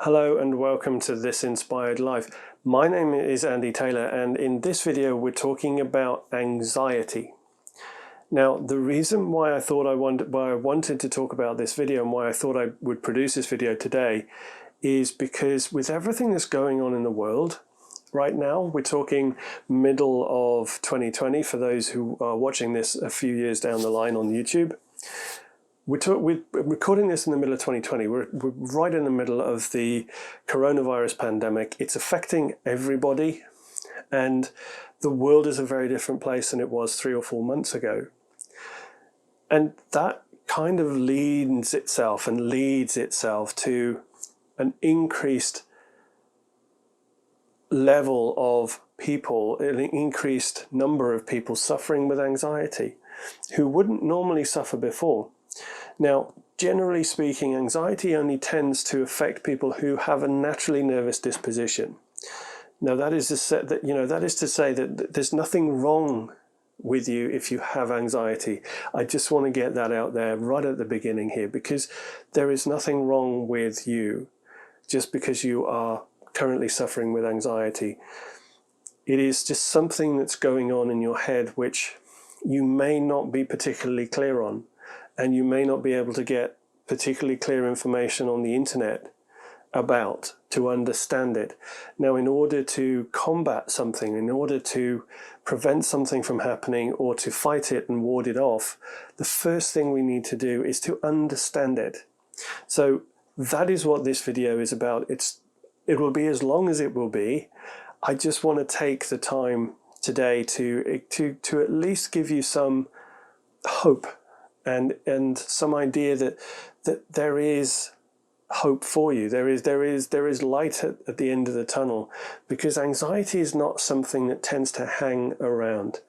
Hello and welcome to This Inspired Life. My name is Andy Taylor, and in this video we're talking about anxiety. Now, the reason why I wanted to talk about this video and why I thought I would produce this video today is because with everything that's going on in the world right now, we're talking middle of 2020 for those who are watching this a few years down the line on YouTube. We're recording this in the middle of 2020. We're right in the middle of the coronavirus pandemic. It's affecting everybody, and the world is a very different place than it was 3 or 4 months ago. And that kind of leads itself to an increased level of people, an increased number of people suffering with anxiety who wouldn't normally suffer before. Now, generally speaking, anxiety only tends to affect people who have a naturally nervous disposition. Now, that is to say that there's nothing wrong with you if you have anxiety. I just want to get that out there right at the beginning here, because there is nothing wrong with you just because you are currently suffering with anxiety. It is just something that's going on in your head which you may not be particularly clear on. And you may not be able to get particularly clear information on the internet about to understand it. Now, in order to combat something, in order to prevent something from happening or to fight it and ward it off, the first thing we need to do is to understand it. So that is what this video is about. It will be as long as it will be. I just want to take the time today to at least give you some hope and some idea that there is hope for you. There is light at the end of the tunnel, because anxiety is not something that tends to hang around.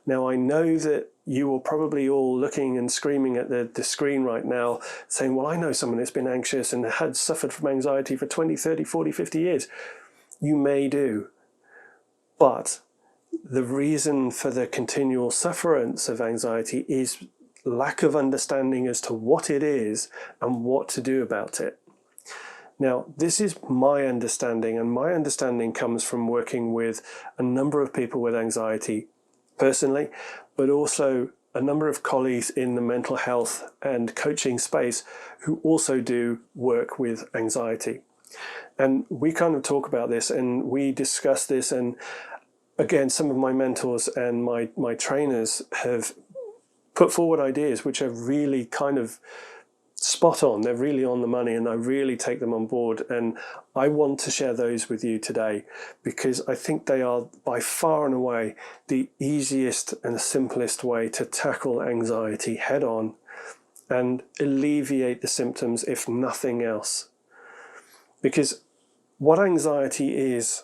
Now, I know that you are probably all looking and screaming at the screen right now saying, well, I know someone that's been anxious and had suffered from anxiety for 20, 30, 40, 50 years. You may do, but the reason for the continual sufferance of anxiety is lack of understanding as to what it is and what to do about it. Now, this is my understanding, and my understanding comes from working with a number of people with anxiety personally, but also a number of colleagues in the mental health and coaching space who also do work with anxiety. And we kind of talk about this and we discuss this, and again, some of my mentors and my trainers have put forward ideas which are really kind of spot on. They're really on the money, and I really take them on board. And I want to share those with you today because I think they are by far and away the easiest and simplest way to tackle anxiety head on and alleviate the symptoms, if nothing else. Because what anxiety is,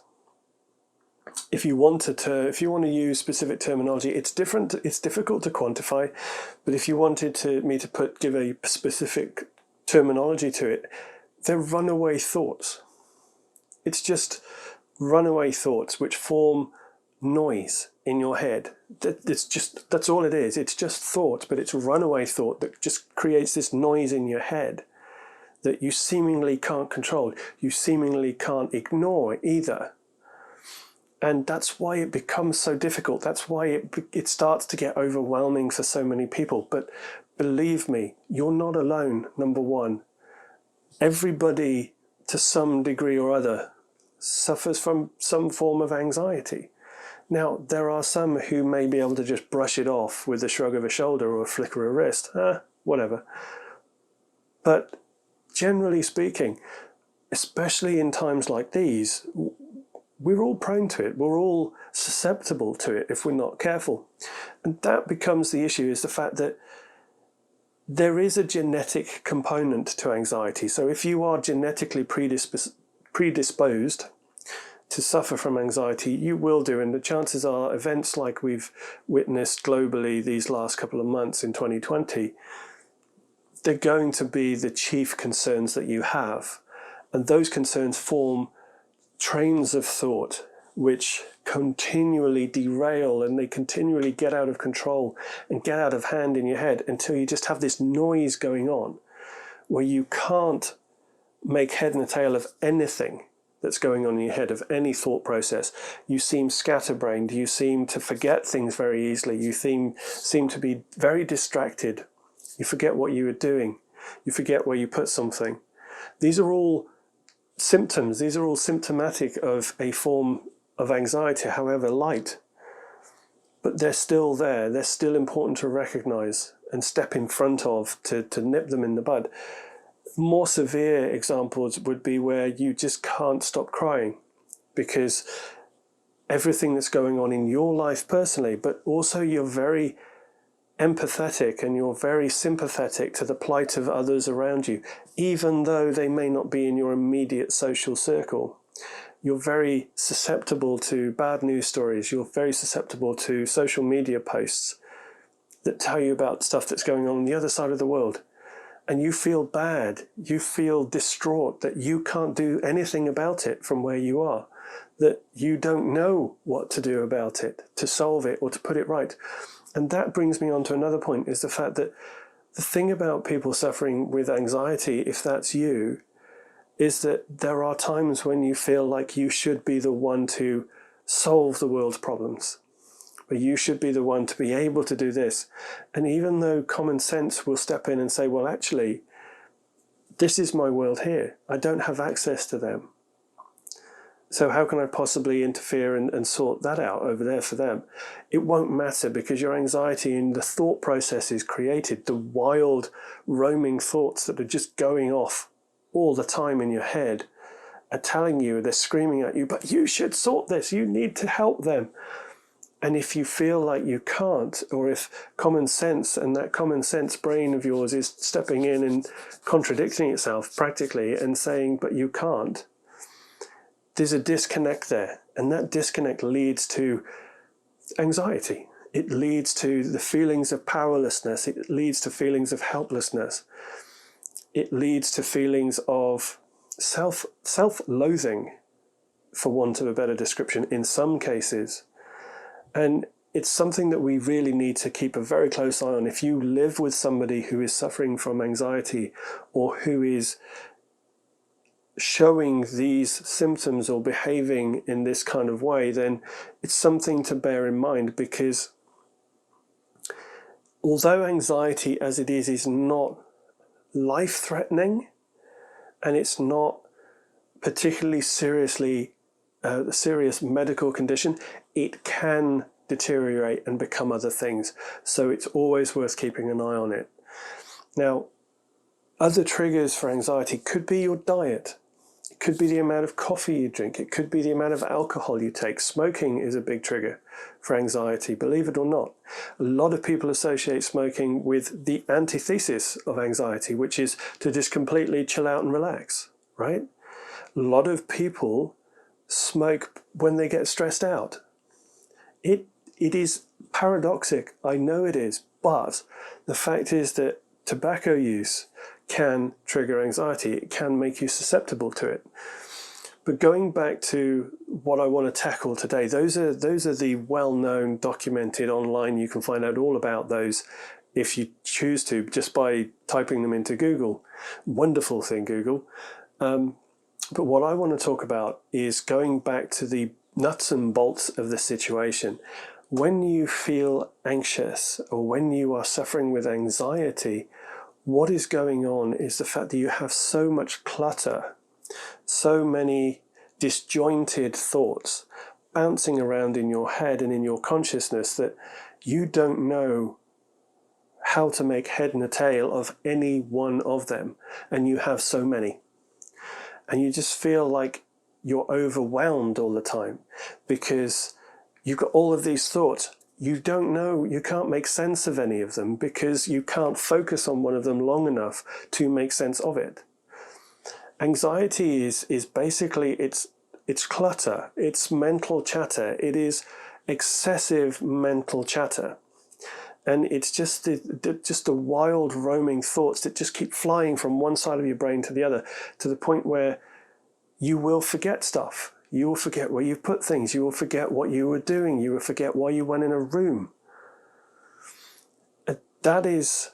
if you want to use specific terminology, it's different. It's difficult to quantify, but if you wanted me to give a specific terminology to it, they're runaway thoughts. It's just runaway thoughts which form noise in your head. That's all it is. It's just thought, but it's runaway thought that just creates this noise in your head that you seemingly can't control. You seemingly can't ignore either. And that's why it becomes so difficult. That's why it starts to get overwhelming for so many people. But believe me, you're not alone, number one. Everybody, to some degree or other, suffers from some form of anxiety. Now, there are some who may be able to just brush it off with a shrug of a shoulder or a flicker of a wrist. Whatever. But generally speaking, especially in times like these, we're all prone to it. We're all susceptible to it if we're not careful. And that becomes the issue, is the fact that there is a genetic component to anxiety. So if you are genetically predisposed to suffer from anxiety, you will do. And the chances are events like we've witnessed globally these last couple of months in 2020, they're going to be the chief concerns that you have. And those concerns form trains of thought which continually derail, and they continually get out of control and get out of hand in your head until you just have this noise going on where you can't make head and tail of anything that's going on in your head, of any thought process. You seem scatterbrained. You seem to forget things very easily. You seem to be very distracted. You forget what you were doing. You forget where you put something. These are all symptoms. These are all symptomatic of a form of anxiety, however light. But they're still there. They're still important to recognize and step in front of to nip them in the bud. More severe examples would be where you just can't stop crying because everything that's going on in your life personally, but also you're very empathetic and you're very sympathetic to the plight of others around you, even though they may not be in your immediate social circle. You're very susceptible to bad news stories. You're very susceptible to social media posts that tell you about stuff that's going on the other side of the world. And you feel bad, you feel distraught that you can't do anything about it from where you are, that you don't know what to do about it, to solve it or to put it right. And that brings me on to another point, is the fact that the thing about people suffering with anxiety, if that's you, is that there are times when you feel like you should be the one to solve the world's problems, where you should be the one to be able to do this. And even though common sense will step in and say, well, actually, this is my world here. I don't have access to them. So how can I possibly interfere and sort that out over there for them? It won't matter, because your anxiety and the thought processes created, the wild roaming thoughts that are just going off all the time in your head, are telling you, they're screaming at you, but you should sort this, you need to help them. And if you feel like you can't, or if common sense and that common sense brain of yours is stepping in and contradicting itself practically and saying, but you can't, there's a disconnect there. And that disconnect leads to anxiety. It leads to the feelings of powerlessness. It leads to feelings of helplessness. It leads to feelings of self-loathing, for want of a better description, in some cases. And it's something that we really need to keep a very close eye on. If you live with somebody who is suffering from anxiety, or who is showing these symptoms or behaving in this kind of way, then it's something to bear in mind, because although anxiety as it is not life-threatening, and it's not particularly serious medical condition, it can deteriorate and become other things. So it's always worth keeping an eye on it. Now, other triggers for anxiety could be your diet. It could be the amount of coffee you drink. It could be the amount of alcohol you take. Smoking is a big trigger for anxiety, believe it or not. A lot of people associate smoking with the antithesis of anxiety, which is to just completely chill out and relax, right? A lot of people smoke when they get stressed out. It is paradoxic, I know it is, but the fact is that tobacco use can trigger anxiety. It can make you susceptible to it. But going back to what I want to tackle today, those are the well-known, documented online. You can find out all about those if you choose to, just by typing them into Google. Wonderful thing, Google. But what I want to talk about is going back to the nuts and bolts of the situation. When you feel anxious, or when you are suffering with anxiety, what is going on is the fact that you have so much clutter, so many disjointed thoughts bouncing around in your head and in your consciousness, that you don't know how to make head and a tail of any one of them. And you have so many. And you just feel like you're overwhelmed all the time, because you've got all of these thoughts. You don't know, you can't make sense of any of them, because you can't focus on one of them long enough to make sense of it. Anxiety is basically, it's clutter, it's mental chatter, it is excessive mental chatter. And it's just the wild roaming thoughts that just keep flying from one side of your brain to the other, to the point where you will forget stuff. You will forget where you've put things. You will forget what you were doing. You will forget why you went in a room. That is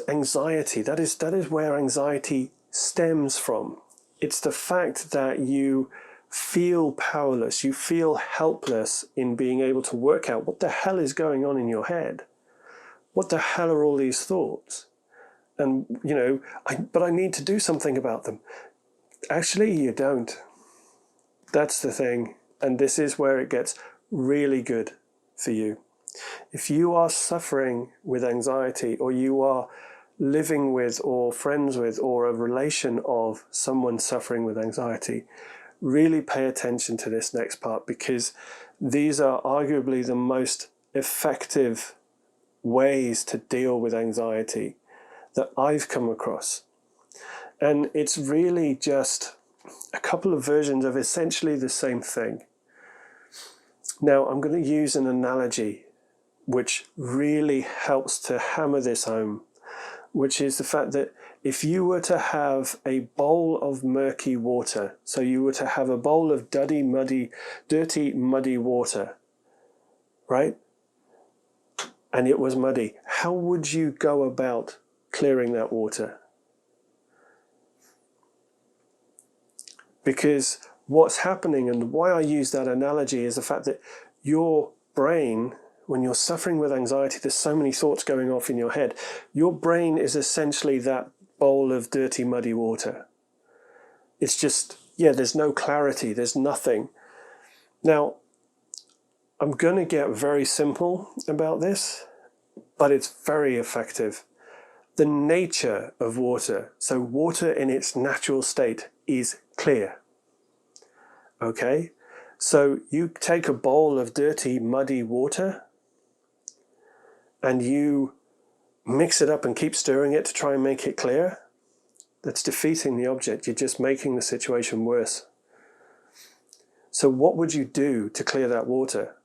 anxiety. That is where anxiety stems from. It's the fact that you feel powerless, you feel helpless in being able to work out what the hell is going on in your head. What the hell are all these thoughts? And, you know, but I need to do something about them. Actually, you don't. That's the thing. And this is where it gets really good for you. If you are suffering with anxiety, or you are living with or friends with or a relation of someone suffering with anxiety, really pay attention to this next part, because these are arguably the most effective ways to deal with anxiety that I've come across. And it's really just a couple of versions of essentially the same thing. Now, I'm going to use an analogy which really helps to hammer this home, which is the fact that if you were to have a bowl of murky water, so you were to have a bowl of dirty, muddy water, right? And it was muddy. How would you go about clearing that water? Because what's happening, and why I use that analogy, is the fact that your brain, when you're suffering with anxiety, there's so many thoughts going off in your head. Your brain is essentially that bowl of dirty, muddy water. It's just, yeah, there's no clarity, there's nothing. Now, I'm going to get very simple about this, but it's very effective. The nature of water, so water in its natural state, is clear. Okay? So you take a bowl of dirty, muddy water, and you mix it up and keep stirring it to try and make it clear. That's defeating the object. You're just making the situation worse. So what would you do to clear that water?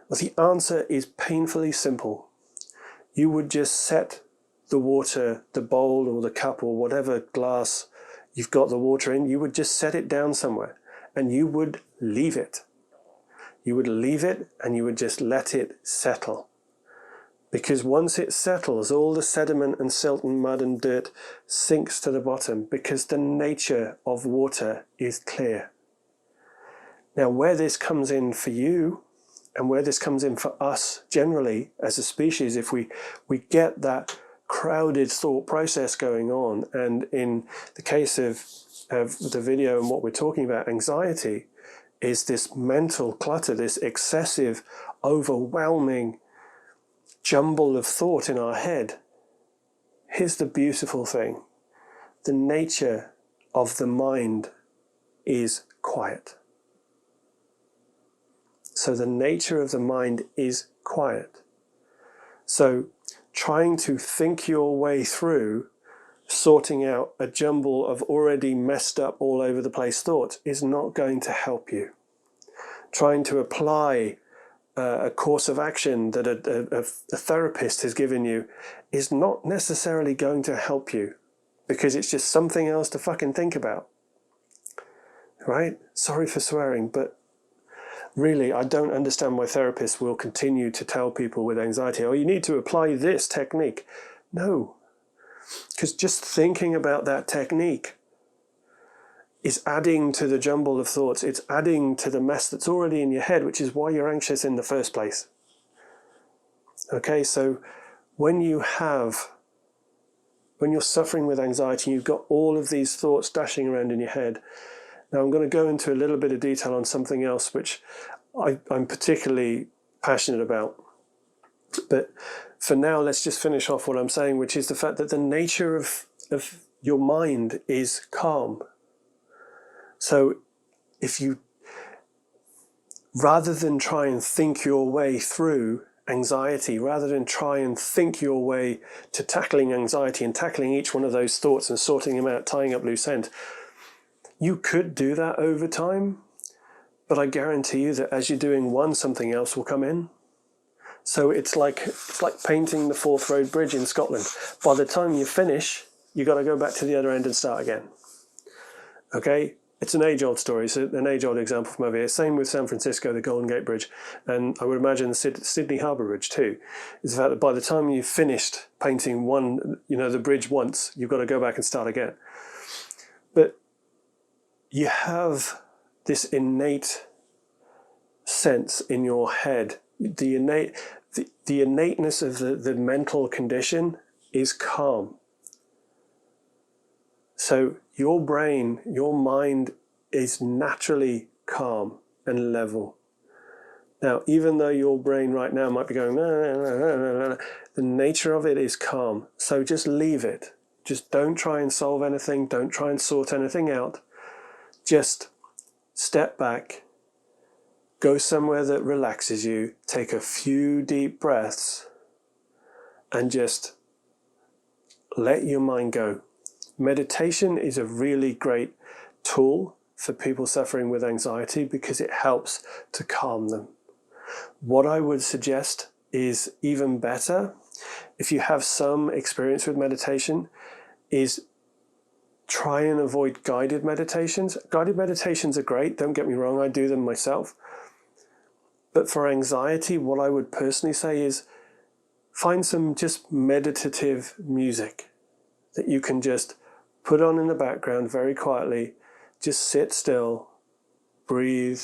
Well, the answer is painfully simple. You would just set the water, the bowl or the cup or whatever glass you've got the water in, you would just set it down somewhere and you would leave it. You would leave it and you would just let it settle. Because once it settles, all the sediment and silt and mud and dirt sinks to the bottom, because the nature of water is clear. Now, where this comes in for you, and where this comes in for us generally as a species, if we get that crowded thought process going on, and in the case of the video and what we're talking about, anxiety is this mental clutter, this excessive, overwhelming jumble of thought in our head. Here's the beautiful thing. The nature of the mind is quiet. So the nature of the mind is quiet. So trying to think your way through sorting out a jumble of already messed up all over the place thoughts is not going to help you. Trying to apply a course of action that a therapist has given you is not necessarily going to help you, because it's just something else to fucking think about. Right? Sorry for swearing, but really, I don't understand why therapists will continue to tell people with anxiety, oh, you need to apply this technique. No, because just thinking about that technique is adding to the jumble of thoughts. It's adding to the mess that's already in your head, which is why you're anxious in the first place. Okay, so when you're suffering with anxiety, you've got all of these thoughts dashing around in your head. Now, I'm going to go into a little bit of detail on something else which I'm particularly passionate about. But for now, let's just finish off what I'm saying, which is the fact that the nature of your mind is calm. So if you, rather than try and think your way through anxiety, rather than try and think your way to tackling anxiety and tackling each one of those thoughts and sorting them out, tying up loose ends, you could do that over time, but I guarantee you that as you're doing one, something else will come in. So it's like painting the Forth Road Bridge in Scotland. By the time you finish, you've got to go back to the other end and start again. Okay? It's an age-old story, so an age-old example from over here. Same with San Francisco, the Golden Gate Bridge, and I would imagine the Sydney Harbour Bridge too. Is the fact that by the time you've finished painting the bridge once, you've got to go back and start again. But you have this innate sense in your head. The innateness of the mental condition is calm. So your brain, your mind is naturally calm and level. Now, even though your brain right now might be going, the nature of it is calm. So just leave it. Just don't try and solve anything. Don't try and sort anything out. Just step back, go somewhere that relaxes you, take a few deep breaths, and just let your mind go. Meditation is a really great tool for people suffering with anxiety because it helps to calm them. What I would suggest is even better, if you have some experience with meditation, is try and avoid guided meditations. Guided meditations are great, don't get me wrong, I do them myself. But for anxiety, what I would personally say is find some just meditative music that you can just put on in the background very quietly. Just sit still, breathe,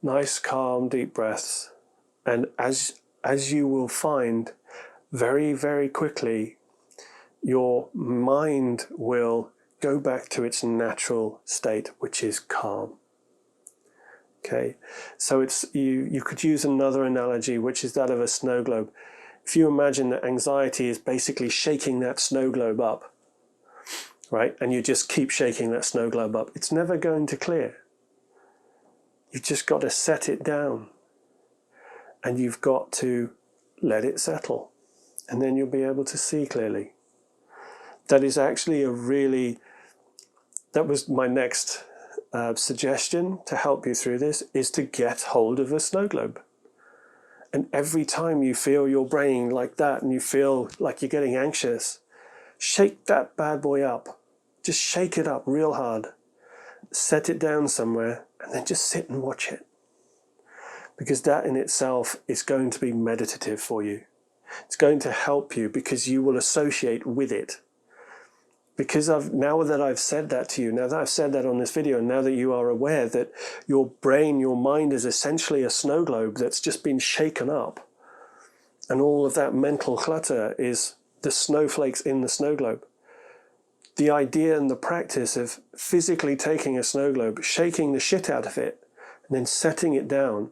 nice, calm, deep breaths. And as you will find, very, very quickly, your mind will go back to its natural state, which is calm. Okay, so you could use another analogy, which is that of a snow globe. If you imagine that anxiety is basically shaking that snow globe up, right? And you just keep shaking that snow globe up, it's never going to clear. You've just got to set it down. And you've got to let it settle. And then you'll be able to see clearly. That is actually that was my next suggestion to help you through this, is to get hold of a snow globe. And every time you feel your brain like that and you feel like you're getting anxious, shake that bad boy up. Just shake it up real hard. Set it down somewhere and then just sit and watch it. Because that in itself is going to be meditative for you. It's going to help you because you will associate with it. Because now that I've said that to you, now that I've said that on this video, and now that you are aware that your brain, your mind is essentially a snow globe that's just been shaken up, and all of that mental clutter is the snowflakes in the snow globe. The idea and the practice of physically taking a snow globe, shaking the shit out of it, and then setting it down,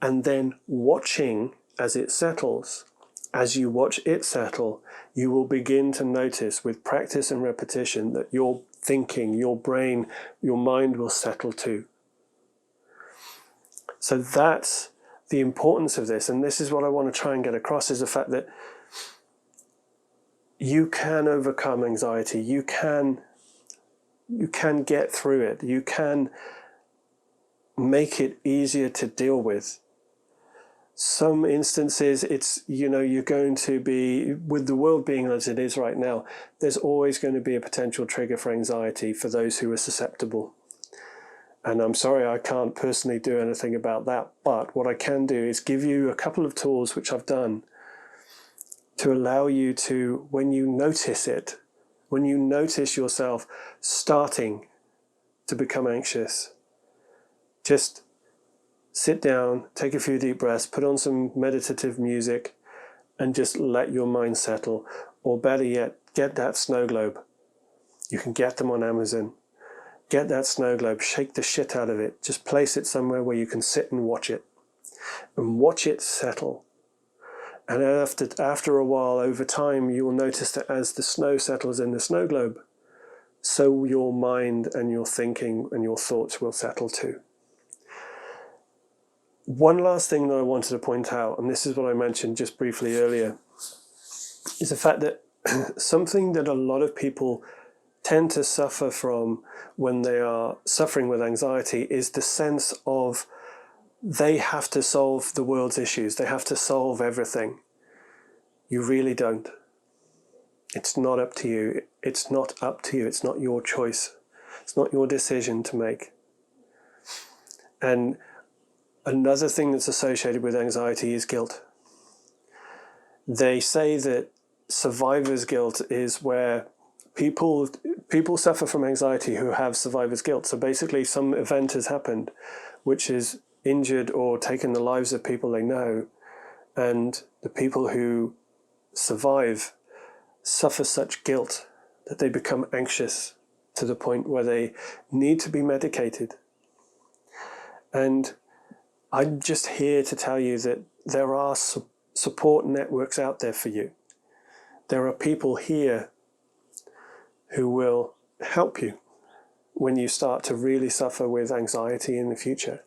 and then watching as it settles. As you watch it settle, you will begin to notice with practice and repetition that your thinking, your brain, your mind will settle too. So that's the importance of this. And this is what I want to try and get across, is the fact that you can overcome anxiety. You can get through it. You can make it easier to deal with. Some instances, it's, you're going to be, with the world being as it is right now, there's always going to be a potential trigger for anxiety for those who are susceptible. And I'm sorry, I can't personally do anything about that. But what I can do is give you a couple of tools, which I've done, to allow you to, when you notice it, when you notice yourself starting to become anxious, just sit down, take a few deep breaths, put on some meditative music, and just let your mind settle. Or better yet, get that snow globe. You can get them on Amazon. Get that snow globe, shake the shit out of it. Just place it somewhere where you can sit and watch it. And watch it settle. And after a while, over time, you will notice that as the snow settles in the snow globe, so your mind and your thinking and your thoughts will settle too. One last thing that I wanted to point out, and this is what I mentioned just briefly earlier, is the fact that something that a lot of people tend to suffer from when they are suffering with anxiety is the sense of they have to solve the world's issues. They have to solve everything. You really don't. It's not up to you. It's not up to you. It's not your choice. It's not your decision to make. And another thing that's associated with anxiety is guilt. They say that survivor's guilt is where people suffer from anxiety who have survivor's guilt. So basically some event has happened which has injured or taken the lives of people they know, and the people who survive suffer such guilt that they become anxious to the point where they need to be medicated. And I'm just here to tell you that there are support networks out there for you. There are people here who will help you when you start to really suffer with anxiety in the future.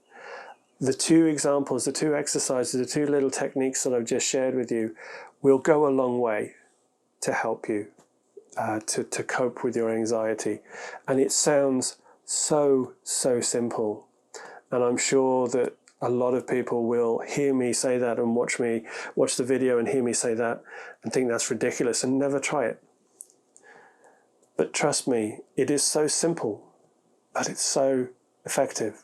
The two examples, the two exercises, the two little techniques that I've just shared with you will go a long way to help you to cope with your anxiety. And it sounds so simple. And I'm sure that a lot of people will hear me say that and watch the video and hear me say that and think that's ridiculous and never try it. But trust me, it is so simple, but it's so effective.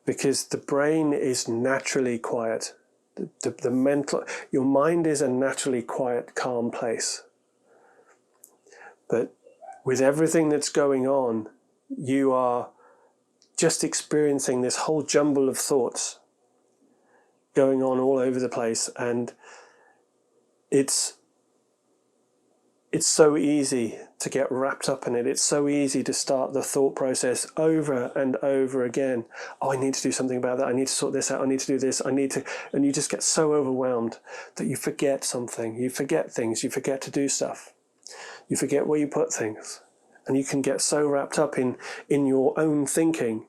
Because the brain is naturally quiet. Your mind is a naturally quiet, calm place. But with everything that's going on, you are just experiencing this whole jumble of thoughts going on all over the place, and it's so easy to get wrapped up in it. It's so easy to start the thought process over and over again. Oh, I need to do something about that. I need to sort this out. I need to do this. And you just get so overwhelmed that you forget something. You forget things. You forget to do stuff. You forget where you put things. And you can get so wrapped up in your own thinking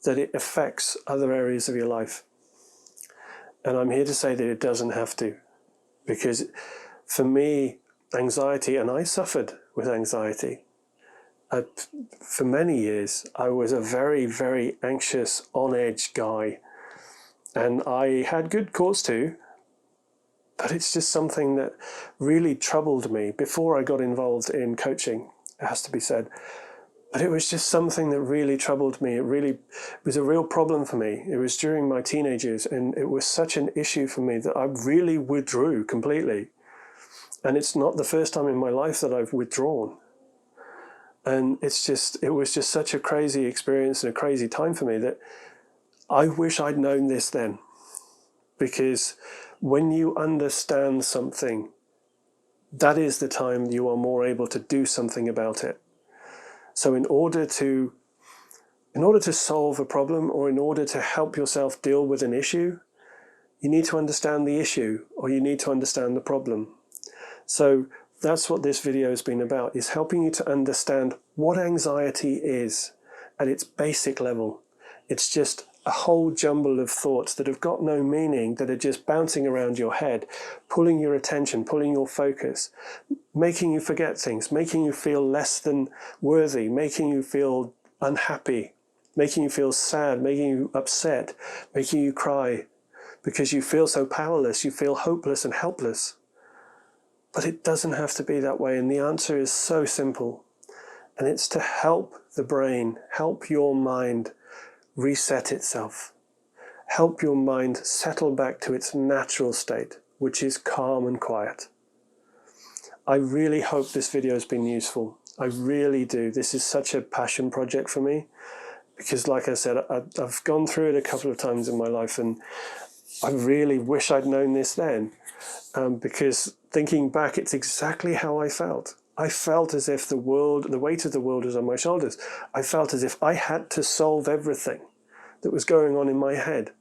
that it affects other areas of your life. And I'm here to say that it doesn't have to. Because for me, anxiety, and I suffered with anxiety. For many years, I was a very, very anxious, on-edge guy. And I had good cause to, but it's just something that really troubled me before I got involved in coaching, it has to be said. But it was just something that really troubled me. It was a real problem for me. It was during my teenage years, and it was such an issue for me that I really withdrew completely. And it's not the first time in my life that I've withdrawn. And it was just such a crazy experience and a crazy time for me that I wish I'd known this then. Because when you understand something, that is the time you are more able to do something about it. So in order to solve a problem, or in order to help yourself deal with an issue, you need to understand the issue, or you need to understand the problem. So that's what this video has been about, is helping you to understand what anxiety is at its basic level. It's just a whole jumble of thoughts that have got no meaning, that are just bouncing around your head, pulling your attention, pulling your focus, making you forget things, making you feel less than worthy, making you feel unhappy, making you feel sad, making you upset, making you cry, because you feel so powerless, you feel hopeless and helpless. But it doesn't have to be that way, and the answer is so simple. And it's to help the brain, help your mind reset itself. Help your mind settle back to its natural state, which is calm and quiet. I really hope this video has been useful. I really do. This is such a passion project for me, because like I said, I've gone through it a couple of times in my life, and I really wish I'd known this then. Because thinking back, it's exactly how I felt. I felt as if the weight of the world was on my shoulders. I felt as if I had to solve everything that was going on in my head.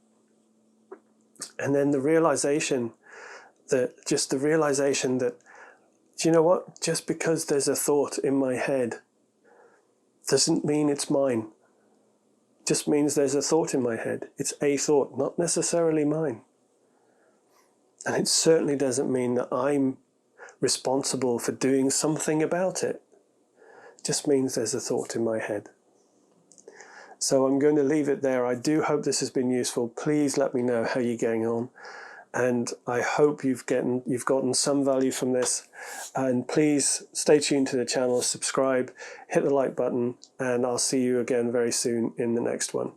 And then the realization that, do you know what? Just because there's a thought in my head doesn't mean it's mine. It just means there's a thought in my head. It's a thought, not necessarily mine. And it certainly doesn't mean that I'm responsible for doing something about it. It just means there's a thought in my head. So I'm going to leave it there. I do hope this has been useful. Please let me know how you're getting on. And I hope you've gotten some value from this. And please stay tuned to the channel, subscribe, hit the like button, and I'll see you again very soon in the next one.